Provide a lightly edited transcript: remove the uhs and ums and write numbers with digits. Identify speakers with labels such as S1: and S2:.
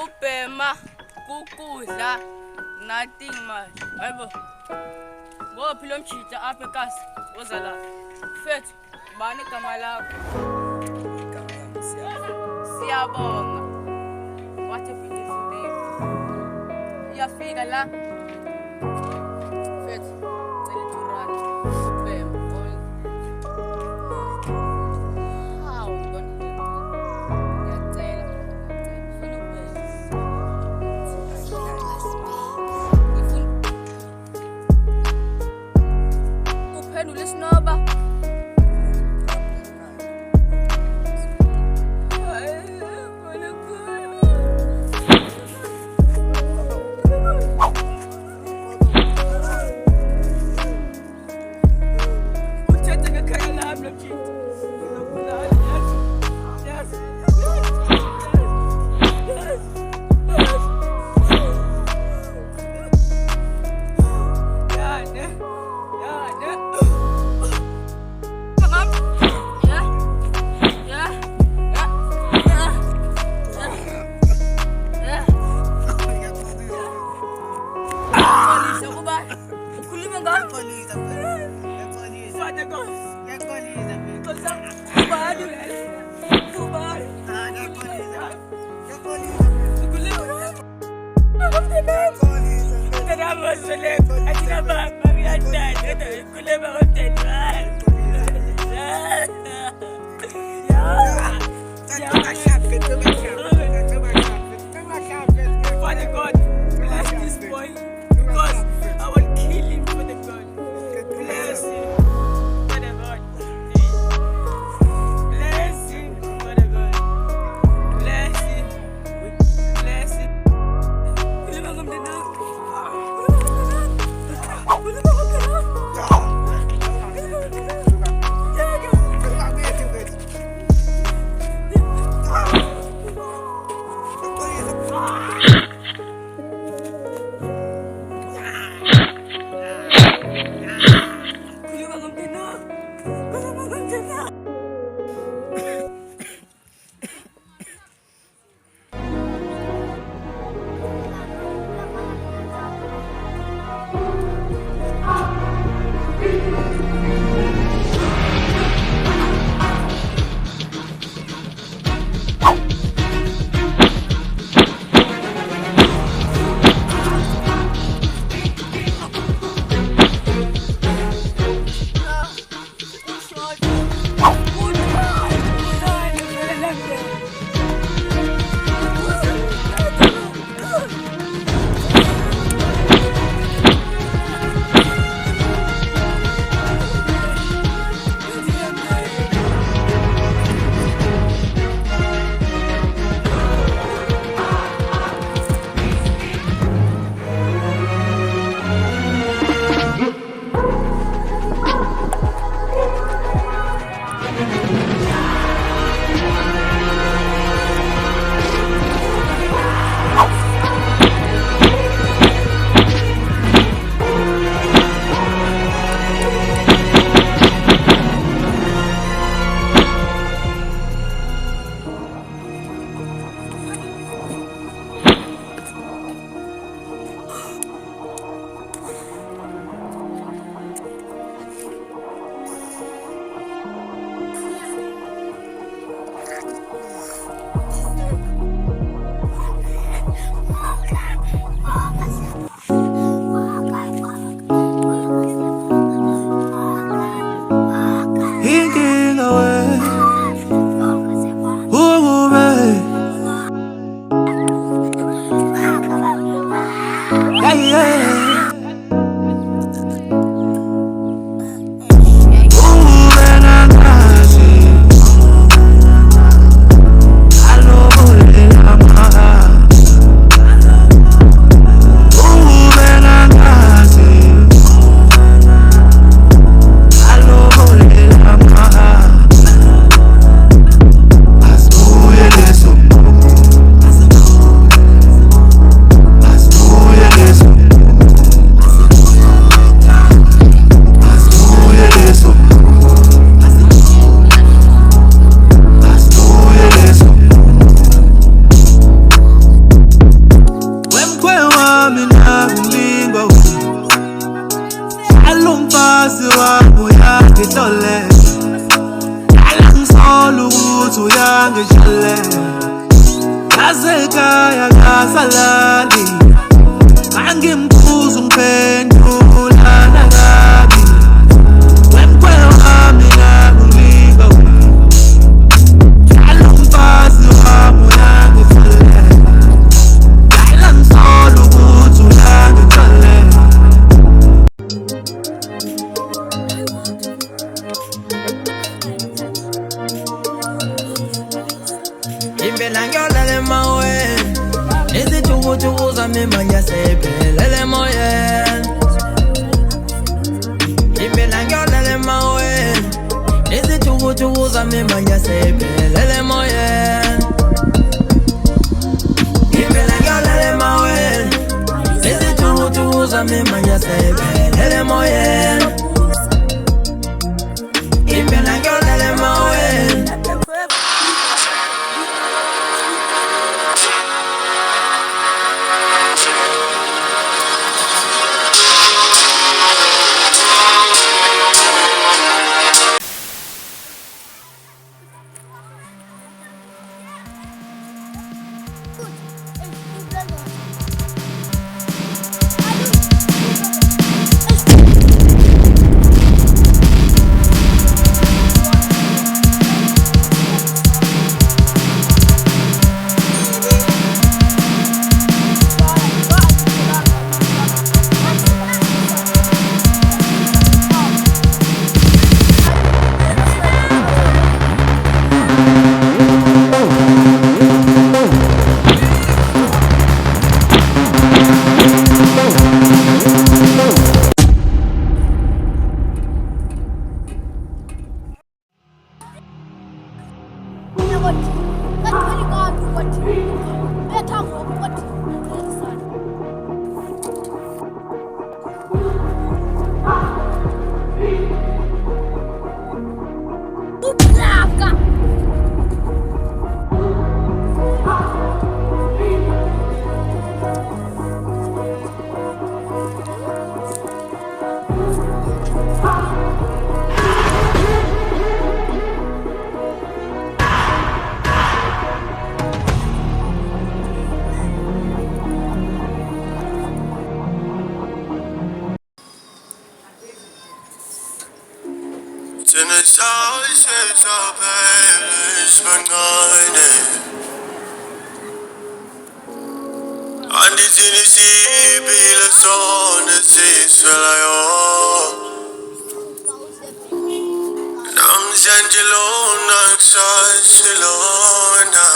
S1: kubhema, kukudla, nothing man. Hayibo. Ngophi lo mjita apha eKasi oza la. Mfethu, bani igama lakho? Siyabonga. What a beautiful name. Iyafika la. Mfethu, cela iturani. Kubhema. How you gonna do it? Ngiyacela. Ngifuna ukubhema. Uphendule isinoba. Uthethe ngekhaya lami lo mjita. Yes. Father God, bless this boy because I will kill him for the God. Bless him, Father God. Bless him, Father God. Bless him. Bless him.
S2: impela ngiyolala emaweni izithukuthukuz zami manje seyiphelele emoyeni impela ngiyolala emaweni izithukuthukuz zami manje seyiphelele emoyeni impela ngiyolala emaweni izithukuthukuz zami manje seyiphelele emoyeni impela ngiyolala emaweni
S3: Seine Chance ist verneine An die Zini si bila sonne si swelayo Nam Angelo nak sa silona